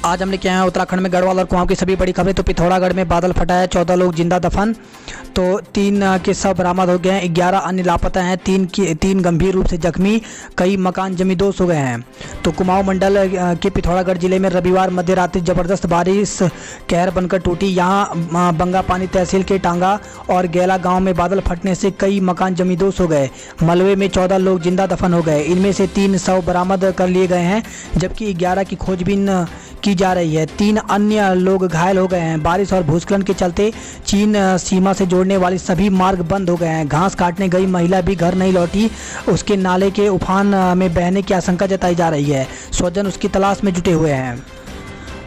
आज हम लेके आए हैं उत्तराखंड में गढ़वाल और कुमाऊं की सभी बड़ी खबरें। तो पिथौरागढ़ में बादल फटा है, 14 लोग जिंदा दफन। तो 3 के शव बरामद हो गए हैं, 11 अन्य लापता हैं, 3 गंभीर रूप से जख्मी, कई मकान जमींदोज हो गए हैं। तो कुमाऊं मंडल के पिथौरागढ़ जिले में रविवार मध्य रात्रि जबरदस्त बारिश कहर बनकर टूटी। यहाँ बंगापानी तहसील के टांगा और गैला गांव में बादल फटने से कई मकान जमींदोज हो गए। मलबे में 14 लोग जिंदा दफन हो गए। इनमें से 3 शव बरामद कर लिए गए हैं, जबकि 11 की खोजबीन की जा रही है। 3 अन्य लोग घायल हो गए हैं। बारिश और भूस्खलन के चलते चीन सीमा से जोड़ने वाले सभी मार्ग बंद हो गए हैं। घास काटने गई महिला भी घर नहीं लौटी, उसके नाले के उफान में बहने की आशंका जताई जा रही है। स्वजन उसकी तलाश में जुटे हुए हैं।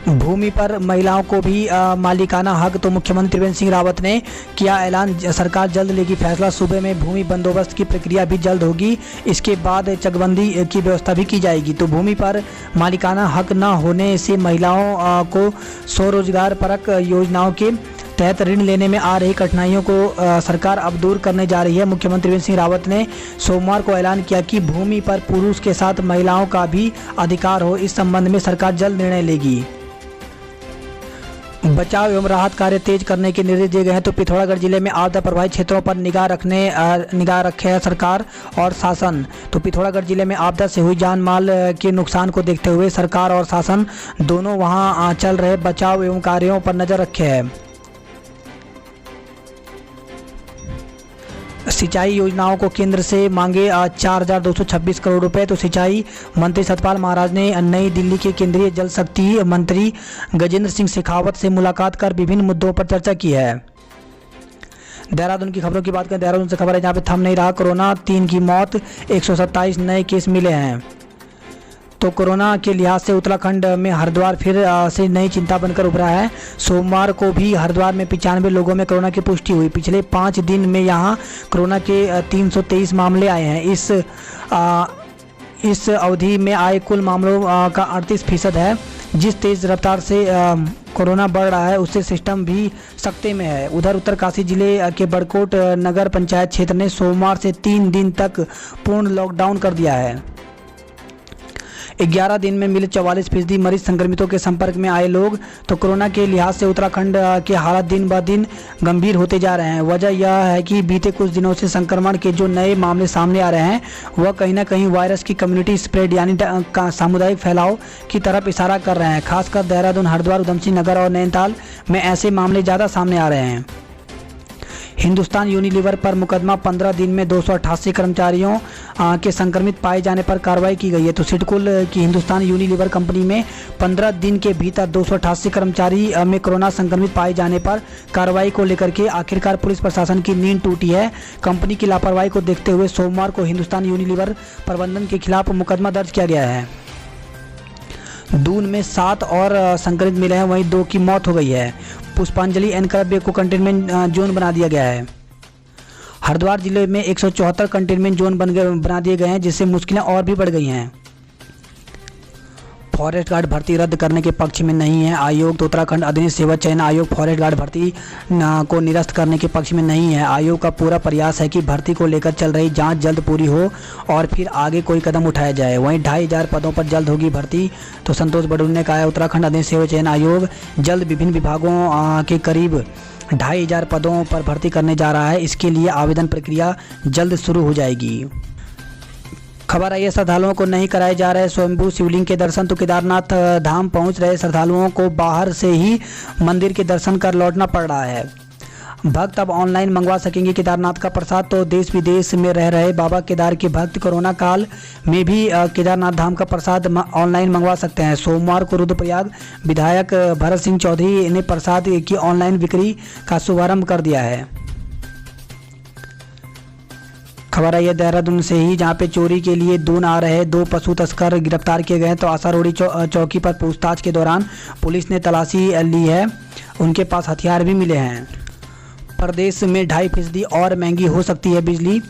भूमि पर महिलाओं को भी मालिकाना हक। तो मुख्यमंत्री त्रिवेंद्र सिंह रावत ने किया ऐलान, सरकार जल्द लेगी फैसला। सूबे में भूमि बंदोबस्त की प्रक्रिया भी जल्द होगी, इसके बाद चकबंदी की व्यवस्था भी की जाएगी। तो भूमि पर मालिकाना हक न होने से महिलाओं को स्वरोजगार परक योजनाओं के तहत ऋण लेने में आ रही कठिनाइयों को सरकार अब दूर करने जा रही है। मुख्यमंत्री त्रिवेंद्र सिंह रावत ने सोमवार को ऐलान किया कि भूमि पर पुरुष के साथ महिलाओं का भी अधिकार हो। इस संबंध में सरकार जल्द निर्णय लेगी। बचाव एवं राहत कार्य तेज करने के निर्देश दिए गए हैं। तो पिथौरागढ़ जिले में आपदा प्रभावित क्षेत्रों पर निगाह रखे है सरकार और शासन। तो पिथौरागढ़ जिले में आपदा से हुई जान माल के नुकसान को देखते हुए सरकार और शासन दोनों वहां चल रहे बचाव एवं कार्यों पर नजर रखे है। सिंचाई योजनाओं को केंद्र से मांगे 4,226 करोड़ रुपए। तो सिंचाई मंत्री सतपाल महाराज ने नई दिल्ली के केंद्रीय जल शक्ति मंत्री गजेंद्र सिंह शेखावत से मुलाकात कर विभिन्न मुद्दों पर चर्चा की है। देहरादून की खबरों की बात करें, देहरादून से खबर है जहां पे थम नहीं रहा कोरोना, 3 की मौत, 127 नए केस मिले हैं। तो कोरोना के लिहाज से उत्तराखंड में हरिद्वार फिर से नई चिंता बनकर उभरा है। सोमवार को भी हरिद्वार में 95 लोगों में कोरोना की पुष्टि हुई। पिछले 5 दिन में यहां कोरोना के 323 मामले आए हैं। इस अवधि में आए कुल मामलों का 38% है। जिस तेज रफ्तार से कोरोना बढ़ रहा है उससे सिस्टम भी सख्ते में है। उधर उत्तरकाशी जिले के बड़कोट नगर पंचायत क्षेत्र ने सोमवार से 3 दिन तक पूर्ण लॉकडाउन कर दिया है। 11 दिन में मिले 44% मरीज संक्रमितों के संपर्क में आए लोग। तो कोरोना के लिहाज से उत्तराखंड के हालात दिन ब दिन गंभीर होते जा रहे हैं। वजह यह है कि बीते कुछ दिनों से संक्रमण के जो नए मामले सामने आ रहे हैं वह कहीं ना कहीं वायरस की कम्युनिटी स्प्रेड यानी सामुदायिक फैलाव की तरफ इशारा कर रहे हैं। खासकर देहरादून, हरिद्वार, उधमसिंह नगर और नैनीताल में ऐसे मामले ज़्यादा सामने आ रहे हैं। हिंदुस्तान यूनिलीवर पर मुकदमा, 15 दिन में 288 कर्मचारियों के संक्रमित पाए जाने पर कार्रवाई की गई है। तो सिडकुल की हिंदुस्तान यूनिलीवर कंपनी में 15 दिन के भीतर 288 कर्मचारी में कोरोना संक्रमित पाए जाने पर कार्रवाई को लेकर के आखिरकार पुलिस प्रशासन की नींद टूटी है। कंपनी की लापरवाही को देखते हुए सोमवार को हिंदुस्तान यूनिलीवर प्रबंधन के खिलाफ मुकदमा दर्ज किया गया है। दून में 7 और संक्रमित मिले हैं, वहीं 2 की मौत हो गई है। पुष्पांजलि एनक्लेव को कंटेनमेंट जोन बना दिया गया है। हरिद्वार जिले में 174 कंटेनमेंट जोन बना दिए गए हैं, जिससे मुश्किलें और भी बढ़ गई हैं। फॉरेस्ट गार्ड भर्ती रद्द करने के पक्ष में नहीं है आयोग। तो उत्तराखंड अधीनस्थ सेवा चयन आयोग फॉरेस्ट गार्ड भर्ती को निरस्त करने के पक्ष में नहीं है। आयोग का पूरा प्रयास है कि भर्ती को लेकर चल रही जांच जल्द पूरी हो और फिर आगे कोई कदम उठाया जाए। वहीं 2500 पदों पर जल्द होगी भर्ती। तो संतोष बडूल ने कहा है उत्तराखंड अधीनस्थ सेवा चयन आयोग जल्द विभिन्न विभागों के करीब 2500 पदों पर भर्ती करने जा रहा है। इसके लिए आवेदन प्रक्रिया जल्द शुरू हो जाएगी। खबर आई है श्रद्धालुओं को नहीं कराए जा रहे स्वयंभू शिवलिंग के दर्शन। तो केदारनाथ धाम पहुंच रहे श्रद्धालुओं को बाहर से ही मंदिर के दर्शन कर लौटना पड़ रहा है। भक्त अब ऑनलाइन मंगवा सकेंगे केदारनाथ का प्रसाद। तो देश विदेश में रह रहे बाबा केदार के भक्त कोरोना काल में भी केदारनाथ धाम का प्रसाद ऑनलाइन मंगवा सकते हैं। सोमवार को रुद्रप्रयाग विधायक भरत सिंह चौधरी ने प्रसाद की ऑनलाइन बिक्री का शुभारंभ कर दिया है। खबर आई है देहरादून से ही, जहां पे चोरी के लिए दून आ रहे 2 पशु तस्कर गिरफ्तार किए गए हैं। तो आसारोड़ी चौकी पर पूछताछ के दौरान पुलिस ने तलाशी ली है, उनके पास हथियार भी मिले हैं। प्रदेश में 2.5% और महंगी हो सकती है बिजली।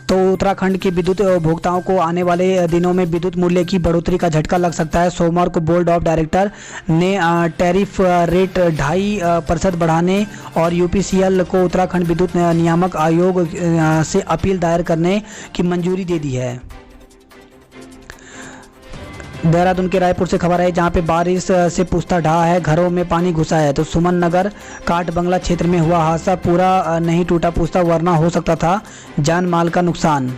तो उत्तराखंड के विद्युत उपभोक्ताओं को आने वाले दिनों में विद्युत मूल्य की बढ़ोतरी का झटका लग सकता है। सोमवार को बोर्ड ऑफ डायरेक्टर ने टैरिफ रेट 2.5% बढ़ाने और यूपीसीएल को उत्तराखंड विद्युत नियामक आयोग से अपील दायर करने की मंजूरी दे दी है। देहरादून के रायपुर से खबर है जहां पे बारिश से पुस्ता ढहा है, घरों में पानी घुसा है। तो सुमन नगर काट बंगला क्षेत्र में हुआ हादसा, पूरा नहीं टूटा पुस्ता वरना हो सकता था जान माल का नुकसान।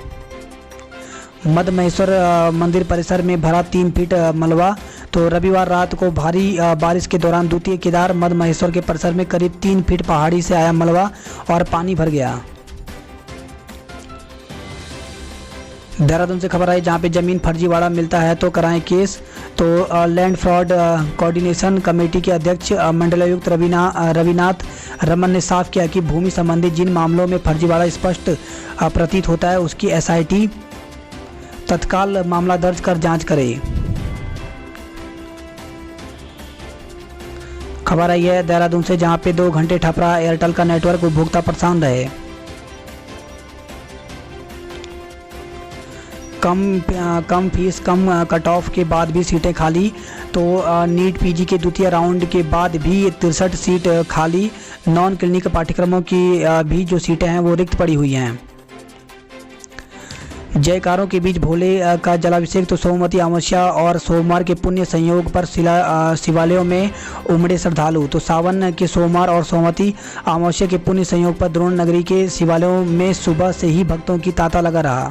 मद महेश्वर मंदिर परिसर में भरा 3 फीट मलबा। तो रविवार रात को भारी बारिश के दौरान द्वितीय केदार मद महेश्वर के परिसर में करीब 3 फीट पहाड़ी से आया मलबा और पानी भर गया। देहरादून से खबर आई जहां पे जमीन फर्जीवाड़ा मिलता है तो कराएं केस। तो लैंड फ्रॉड कोऑर्डिनेशन कमेटी के अध्यक्ष मंडलायुक्त रविनाथ रमन ने साफ किया कि भूमि संबंधी जिन मामलों में फर्जीवाड़ा स्पष्ट प्रतीत होता है उसकी एसआईटी तत्काल मामला दर्ज कर जांच करे। खबर आई है देहरादून से जहां पे 2 घंटे ठप रहा एयरटेल का नेटवर्क, उपभोक्ता परेशान रहे। कम फीस कम कट ऑफ के बाद भी सीटें खाली। तो नीट पीजी के द्वितीय राउंड के बाद भी 63 सीट खाली। नॉन क्लिनिक पाठ्यक्रमों की भी जो सीटें हैं वो रिक्त पड़ी हुई हैं। जयकारों के बीच भोले का जलाभिषेक। तो सोमवती अमावस्या और सोमवार के पुण्य संयोग पर शिवालयों में उमड़े श्रद्धालु। तो सावन के सोमवार और सोमवती अमावस्या के पुण्य संयोग पर द्रोण नगरी के शिवालयों में सुबह से ही भक्तों की तांता लगा रहा।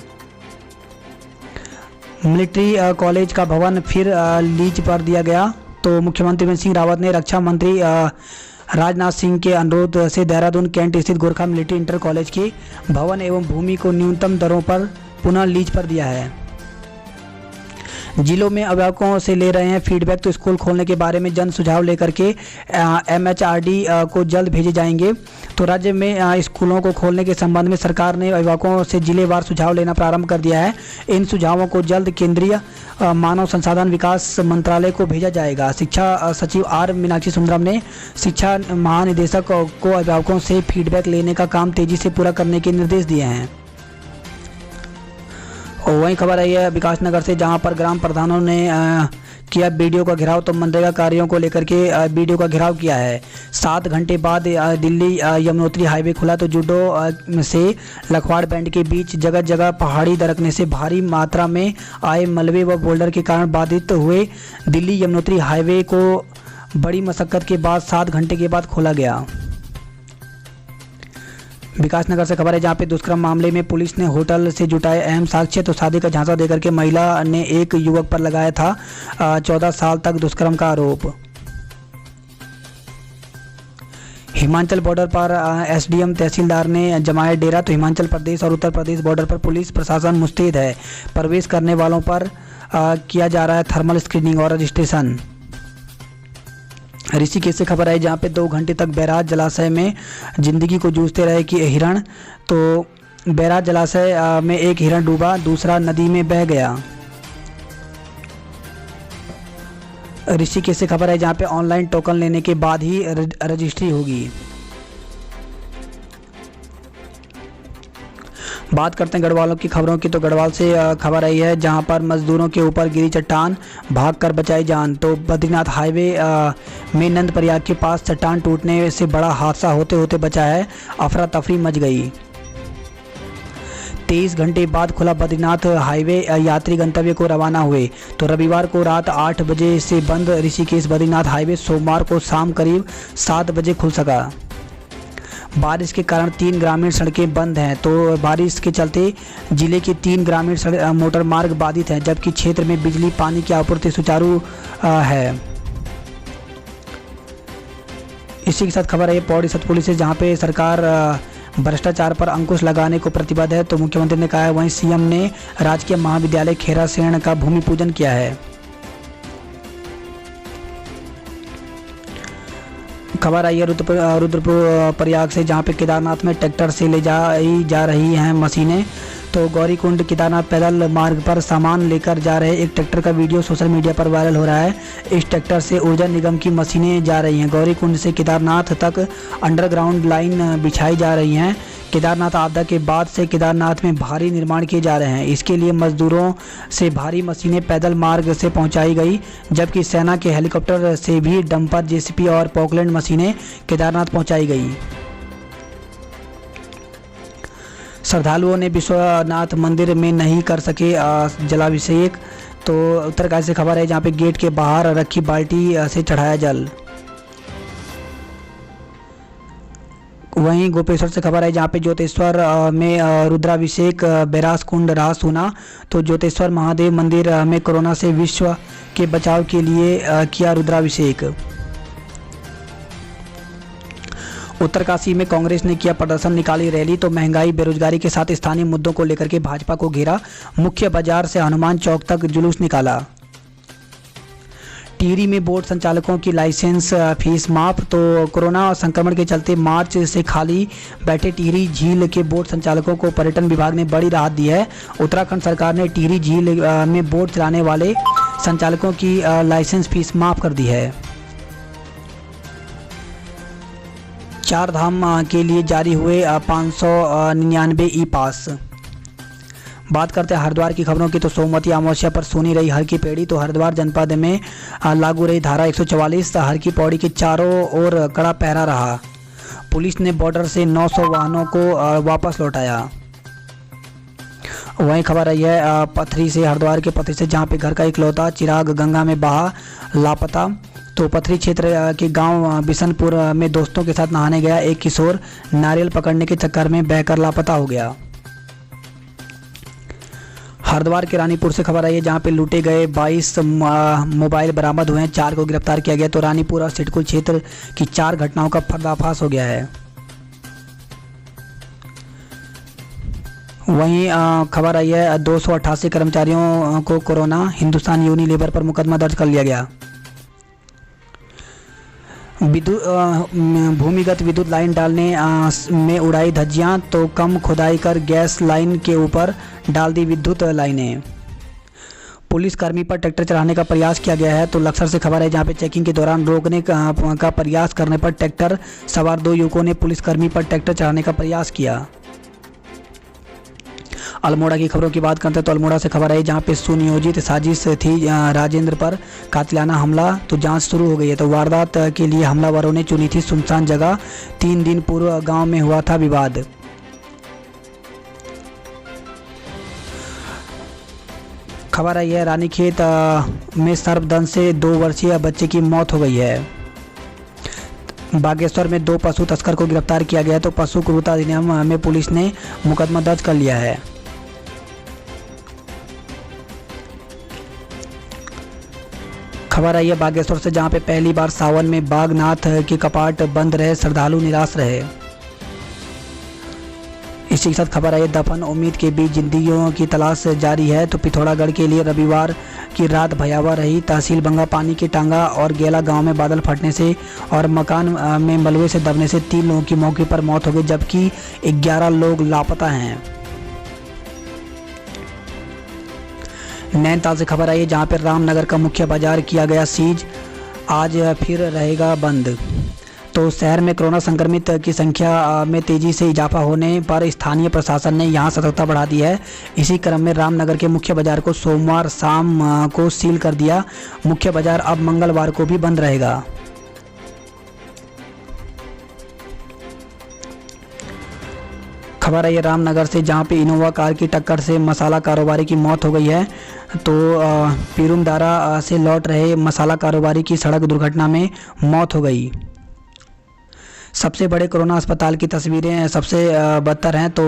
मिलिट्री कॉलेज का भवन फिर लीज पर दिया गया। तो मुख्यमंत्री त्रिवेंद्र सिंह रावत ने रक्षा मंत्री राजनाथ सिंह के अनुरोध से देहरादून कैंट स्थित गोरखा मिलिट्री इंटर कॉलेज के भवन एवं भूमि को न्यूनतम दरों पर पुनः लीज पर दिया है। जिलों में अभिभावकों से ले रहे हैं फीडबैक। तो स्कूल खोलने के बारे में जन सुझाव लेकर के MHRD को जल्द भेजे जाएंगे। तो राज्य में स्कूलों को खोलने के संबंध में सरकार ने अभिभावकों से जिलेवार सुझाव लेना प्रारंभ कर दिया है। इन सुझावों को जल्द केंद्रीय मानव संसाधन विकास मंत्रालय को भेजा जाएगा। शिक्षा सचिव R मीनाक्षी सुंदरम ने शिक्षा महानिदेशक को अभिभावकों से फीडबैक लेने का काम तेजी से पूरा करने के निर्देश दिए हैं। और वहीं खबर आई है विकासनगर से जहां पर ग्राम प्रधानों ने किया बीडीओ का घेराव। तो मनरेगा कार्यों को लेकर के बीडीओ का घेराव किया है। 7 घंटे बाद दिल्ली यमुनोत्री हाईवे खुला। तो जूडो से लखवाड़ बैंड के बीच जगह जगह पहाड़ी दरकने से भारी मात्रा में आए मलबे व बोल्डर के कारण बाधित हुए दिल्ली यमुनोत्री हाईवे को बड़ी मशक्कत के बाद 7 घंटे के बाद खोला गया। विकासनगर से खबर है जहां पे दुष्कर्म मामले में पुलिस ने होटल से जुटाए अहम साक्ष्य। तो शादी का झांसा देकर के महिला ने एक युवक पर लगाया था 14 साल तक दुष्कर्म का आरोप। हिमाचल बॉर्डर पर SDM तहसीलदार ने जमाया डेरा। तो हिमाचल प्रदेश और उत्तर प्रदेश बॉर्डर पर पुलिस प्रशासन मुस्तैद है। प्रवेश करने वालों पर किया जा रहा है थर्मल स्क्रीनिंग और रजिस्ट्रेशन। ऋषिकेश से खबर आई जहाँ पे 2 घंटे तक बैराज जलाशय में जिंदगी को जूझते रहे कि हिरण। तो बैराज जलाशय में एक हिरण डूबा, दूसरा नदी में बह गया। ऋषिकेश से खबर है जहाँ पे ऑनलाइन टोकन लेने के बाद ही रजिस्ट्री होगी। बात करते हैं गढ़वालों की खबरों की। तो गढ़वाल से खबर आई है जहां पर मजदूरों के ऊपर गिरी चट्टान, भागकर बचाई जान। तो बद्रीनाथ हाईवे में नंद प्रयाग के पास चट्टान टूटने से बड़ा हादसा होते होते बचा है। अफरा तफरी मच गई। 23 घंटे बाद खुला बद्रीनाथ हाईवे, यात्री गंतव्य को रवाना हुए। तो रविवार को रात 8 बजे से बंद ऋषिकेश बद्रीनाथ हाईवे सोमवार को शाम करीब 7 बजे खुल सका। बारिश के कारण 3 ग्रामीण सड़कें बंद हैं। तो बारिश के चलते जिले के 3 ग्रामीण मोटर मार्ग बाधित हैं, जबकि क्षेत्र में बिजली पानी की आपूर्ति सुचारू है। इसी के साथ खबर है पौड़ी सतपुली से जहां पे सरकार भ्रष्टाचार पर अंकुश लगाने को प्रतिबद्ध है। तो मुख्यमंत्री ने कहा है। वहीं सीएम ने राजकीय महाविद्यालय खेरासेण का भूमि पूजन किया है। खबर आई है रुद्रपुर प्रयाग से जहां पे केदारनाथ में ट्रैक्टर से ले जाई जा रही हैं मशीनें। तो गौरीकुंड केदारनाथ पैदल मार्ग पर सामान लेकर जा रहे एक ट्रैक्टर का वीडियो सोशल मीडिया पर वायरल हो रहा है। इस ट्रैक्टर से ऊर्जा निगम की मशीनें जा रही हैं। गौरीकुंड से केदारनाथ तक अंडरग्राउंड लाइन बिछाई जा रही हैं। केदारनाथ आपदा के बाद से केदारनाथ में भारी निर्माण किए जा रहे हैं। इसके लिए मजदूरों से भारी मशीनें पैदल मार्ग से पहुंचाई गई, जबकि सेना के हेलीकॉप्टर से भी डंपर, जेसीबी और पॉकलैंड मशीनें केदारनाथ पहुंचाई गई। श्रद्धालुओं ने विश्वनाथ मंदिर में नहीं कर सके जलाभिषेक। तो उत्तरकाशी से खबर है जहाँ पे गेट के बाहर रखी बाल्टी से चढ़ाया जल। वहीं गोपेश्वर से खबर है जहाँ पे ज्योतेश्वर में रुद्राभिषेक बैरास कुंड रहा सूना। तो ज्योतेश्वर महादेव मंदिर में कोरोना से विश्व के बचाव के लिए किया रुद्राभिषेक। उत्तरकाशी में कांग्रेस ने किया प्रदर्शन, निकाली रैली। तो महंगाई बेरोजगारी के साथ स्थानीय मुद्दों को लेकर के भाजपा को घेरा। मुख्य बाजार से हनुमान चौक तक जुलूस निकाला। टिहरी में बोट संचालकों की लाइसेंस फीस माफ। तो कोरोना संक्रमण के चलते मार्च से खाली बैठे टिहरी झील के बोट संचालकों को पर्यटन विभाग ने बड़ी राहत दी है। उत्तराखंड सरकार ने टिहरी झील में बोट चलाने वाले संचालकों की लाइसेंस फीस माफ कर दी है। 4 धाम के लिए जारी हुए 599 ई पास। बात करते हैं हरिद्वार की खबरों की। तो सोमवती अमावस्या पर सोनी रही हर की पेड़ी। तो हरिद्वार जनपद में लागू रही धारा 144। हर की पौड़ी के चारों ओर कड़ा पहरा रहा। पुलिस ने बॉर्डर से 900 वाहनों को वापस लौटाया। वहीं खबर आई है पथरी से, हरिद्वार के पथरी से, जहां पे घर का इकलौता चिराग गंगा में बहा, लापता। तो पथरी क्षेत्र के गांव बिशनपुर में दोस्तों के साथ नहाने गया एक किशोर नारियल पकड़ने के चक्कर में बहकर लापता हो गया। हरिद्वार के रानीपुर से खबर आई है जहां पे लूटे गए 22 मोबाइल बरामद हुए हैं, 4 को गिरफ्तार किया गया। तो रानीपुर और सिडकुल क्षेत्र की 4 घटनाओं का पर्दाफाश हो गया है। वहीं खबर आई है 288 कर्मचारियों को कोरोना, हिंदुस्तान यूनिलीवर पर मुकदमा दर्ज कर लिया गया। भूमिगत विद्युत लाइन डालने में उड़ाई धज्जियां। तो कम खुदाई कर गैस लाइन के ऊपर डाल दी विद्युत लाइनें। पुलिसकर्मी पर ट्रैक्टर चढ़ाने का प्रयास किया गया है। तो लक्सर से खबर है जहां पे चेकिंग के दौरान रोकने का प्रयास करने पर ट्रैक्टर सवार 2 युवकों ने पुलिसकर्मी पर ट्रैक्टर चढ़ाने का प्रयास किया। अल्मोड़ा की खबरों की बात करते हैं तो अल्मोड़ा से खबर आई जहां पे सुनियोजित साजिश थी राजेंद्र पर कातिलाना हमला। तो जांच शुरू हो गई है। तो वारदात के लिए हमलावरों ने चुनी थी सुनसान जगह। 3 दिन पूर्व गांव में हुआ था विवाद। खबर आई है रानीखेत में सर्पदंश से 2 वर्षीय बच्चे की मौत हो गई है। बागेश्वर में 2 पशु तस्कर को गिरफ्तार किया गया। तो पशु क्रूरता अधिनियम में पुलिस ने मुकदमा दर्ज कर लिया है। खबर आई है बागेश्वर से जहां पे पहली बार सावन में बागनाथ के कपाट बंद रहे, श्रद्धालु निराश रहे। इसी के साथ खबर आई है दफन उम्मीद के बीच जिंदगियों की तलाश जारी है। तो पिथौरागढ़ के लिए रविवार की रात भयावह रही। तहसील बंगा पानी की टांगा और गेला गांव में बादल फटने से और मकान में मलबे से दबने से 3 लोगों की मौके पर मौत हो गई, जबकि 11 लोग लापता हैं। नैनीताल से खबर आई है जहां पर रामनगर का मुख्य बाजार किया गया सीज, आज फिर रहेगा बंद। तो शहर में कोरोना संक्रमित की संख्या में तेजी से इजाफा होने पर स्थानीय प्रशासन ने यहां सतर्कता बढ़ा दी है। इसी क्रम में रामनगर के मुख्य बाजार को सोमवार शाम को सील कर दिया। मुख्य बाजार अब मंगलवार को भी बंद रहेगा। खबर आई है रामनगर से जहां पे इनोवा कार की टक्कर से मसाला कारोबारी की मौत हो गई है। तो पीरुमदारा से लौट रहे मसाला कारोबारी की सड़क दुर्घटना में मौत हो गई। सबसे बड़े कोरोना अस्पताल की तस्वीरें सबसे बदतर हैं। तो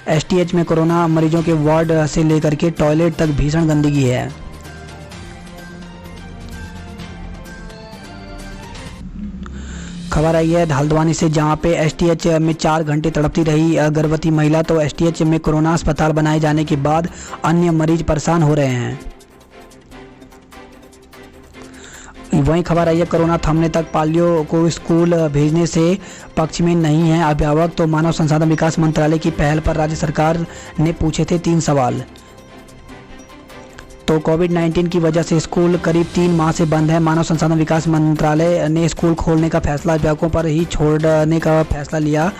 एसटीएच में कोरोना मरीजों के वार्ड से लेकर के टॉयलेट तक भीषण गंदगी है। खबर आई है हल्द्वानी से जहां पे एसटीएच में 4 घंटे तड़पती रही गर्भवती महिला। तो एसटीएच में कोरोना अस्पताल बनाए जाने के बाद अन्य मरीज परेशान हो रहे हैं। वहीं खबर आई है कोरोना थमने तक पालियो को स्कूल भेजने से पक्ष में नहीं है अभिभावक। तो मानव संसाधन विकास मंत्रालय की पहल पर राज्य सरकार ने पूछे थे 3 सवाल। तो कोविड-19 की वजह से स्कूल करीब 3 माह से बंद है। मानव संसाधन विकास मंत्रालय ने स्कूल खोलने का फैसला अभिभावकों पर ही छोड़ने का फैसला लिया।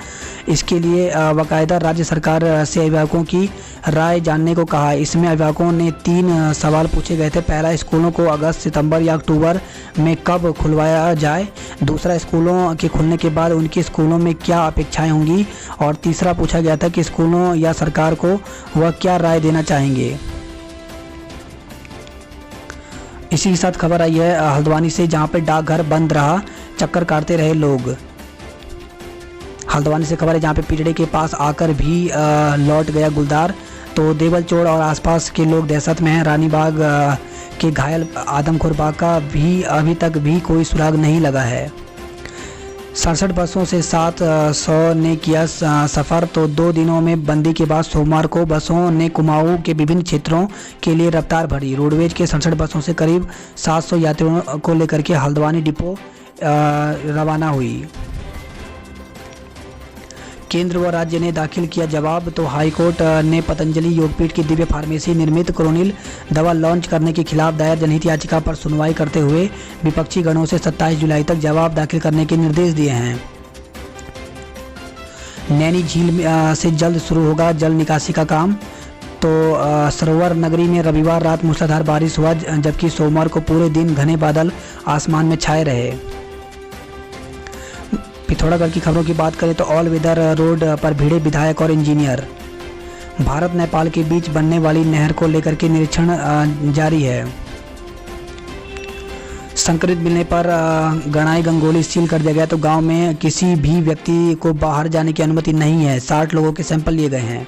इसके लिए बाकायदा राज्य सरकार से अभिभावकों की राय जानने को कहा। इसमें अभिभावकों ने 3 सवाल पूछे गए थे। पहला, स्कूलों को अगस्त, सितंबर या अक्टूबर में कब खुलवाया जाए। दूसरा, स्कूलों के खुलने के बाद उनके स्कूलों में क्या अपेक्षाएं होंगी। और तीसरा पूछा गया था कि स्कूलों या सरकार को वह क्या राय देना चाहेंगे। इसी के साथ खबर आई है हल्द्वानी से, जहां पे डाकघर बंद रहा, चक्कर काटते रहे लोग। हल्द्वानी से खबर है जहां पे पिटड़े के पास आकर भी लौट गया गुलदार। तो देवलचोड़ और आसपास के लोग दहशत में हैं। रानीबाग के घायल आदमखोर बाग का भी अभी तक भी कोई सुराग नहीं लगा है। 67 बसों से 700 ने किया सफ़र। तो 2 दिनों में बंदी के बाद सोमवार को बसों ने कुमाऊं के विभिन्न क्षेत्रों के लिए रफ्तार भरी। रोडवेज के 67 बसों से करीब 700 यात्रियों को लेकर के हल्द्वानी डिपो रवाना हुई। केंद्र व राज्य ने दाखिल किया जवाब। तो हाईकोर्ट ने पतंजलि योगपीठ की दिव्य फार्मेसी निर्मित क्रोनिल दवा लॉन्च करने के खिलाफ दायर जनहित याचिका पर सुनवाई करते हुए विपक्षी गणों से 27 जुलाई तक जवाब दाखिल करने के निर्देश दिए हैं। नैनी झील से जल्द शुरू होगा जल निकासी का काम। तो सरोवर नगरी में रविवार रात मूसलाधार बारिश हुआ, जबकि सोमवार को पूरे दिन घने बादल आसमान में छाए रहे। पिथौरागढ़ की खबरों की बात करें तो ऑल वेदर रोड पर भिड़े विधायक और इंजीनियर। भारत नेपाल के बीच बनने वाली नहर को लेकर के निरीक्षण जारी है। संक्रमित मिलने पर गणाई गंगोली सील कर दिया गया। तो गांव में किसी भी व्यक्ति को बाहर जाने की अनुमति नहीं है। 60 लोगों के सैंपल लिए गए हैं।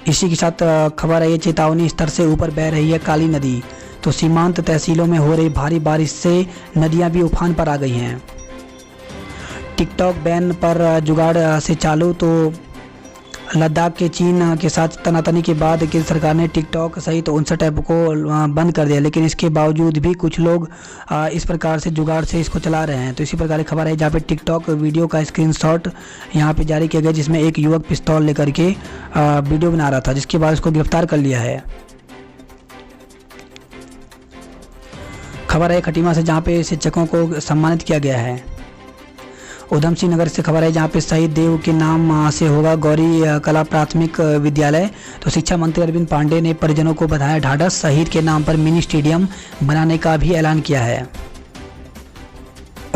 इसी के साथ खबर है, ये चेतावनी स्तर से ऊपर बह रही है काली नदी। तो सीमांत तहसीलों में हो रही भारी बारिश से नदियां भी उफान पर आ गई हैं। टिकटॉक बैन पर जुगाड़ से चालू। तो लद्दाख के चीन के साथ तनातनी के बाद केंद्र सरकार ने टिकटॉक सहित 59 ऐप को बंद कर दिया, लेकिन इसके बावजूद भी कुछ लोग इस प्रकार से जुगाड़ से इसको चला रहे हैं। तो इसी प्रकार की खबर है जहाँ पे टिकटॉक वीडियो का स्क्रीनशॉट यहाँ पे जारी किया गया, जिसमें एक युवक पिस्तौल लेकर के वीडियो बना रहा था, जिसके बाद उसको गिरफ्तार कर लिया है। खबर है खटीमा से, जहाँ पे शिक्षकों को सम्मानित किया गया है। उधम सिंह नगर से खबर है जहाँ पे शहीद देव के नाम से होगा गौरी कला प्राथमिक विद्यालय। तो शिक्षा मंत्री अरविंद पांडे ने परिजनों को बधाया ढाढ़स। शहीद के नाम पर मिनी स्टेडियम बनाने का भी ऐलान किया है।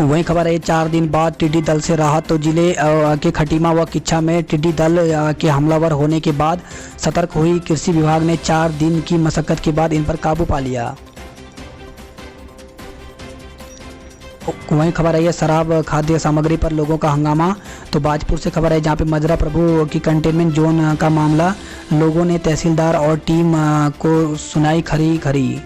वही खबर है 4 दिन बाद टिड्डी दल से राहत। तो जिले के खटीमा व किच्छा में टिड्डी दल के हमलावर होने के बाद सतर्क हुई कृषि विभाग ने 4 दिन की मशक्कत के बाद इन पर काबू पा लिया। वहीं खबर है शराब खाद्य सामग्री पर लोगों का हंगामा। तो बाजपुर से खबर है जहां पे मजरा प्रभु की कंटेनमेंट जोन का मामला। लोगों ने तहसीलदार और टीम को सुनाई खरी।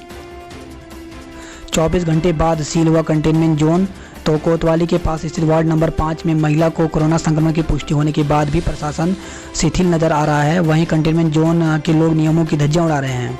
24 घंटे बाद सील हुआ कंटेनमेंट जोन। तो कोतवाली के पास स्थित वार्ड नंबर 5 में महिला को कोरोना संक्रमण की पुष्टि होने के बाद भी प्रशासन शिथिल नजर आ रहा है। वहीं कंटेनमेंट जोन के लोग नियमों की धज्जियां उड़ा रहे हैं।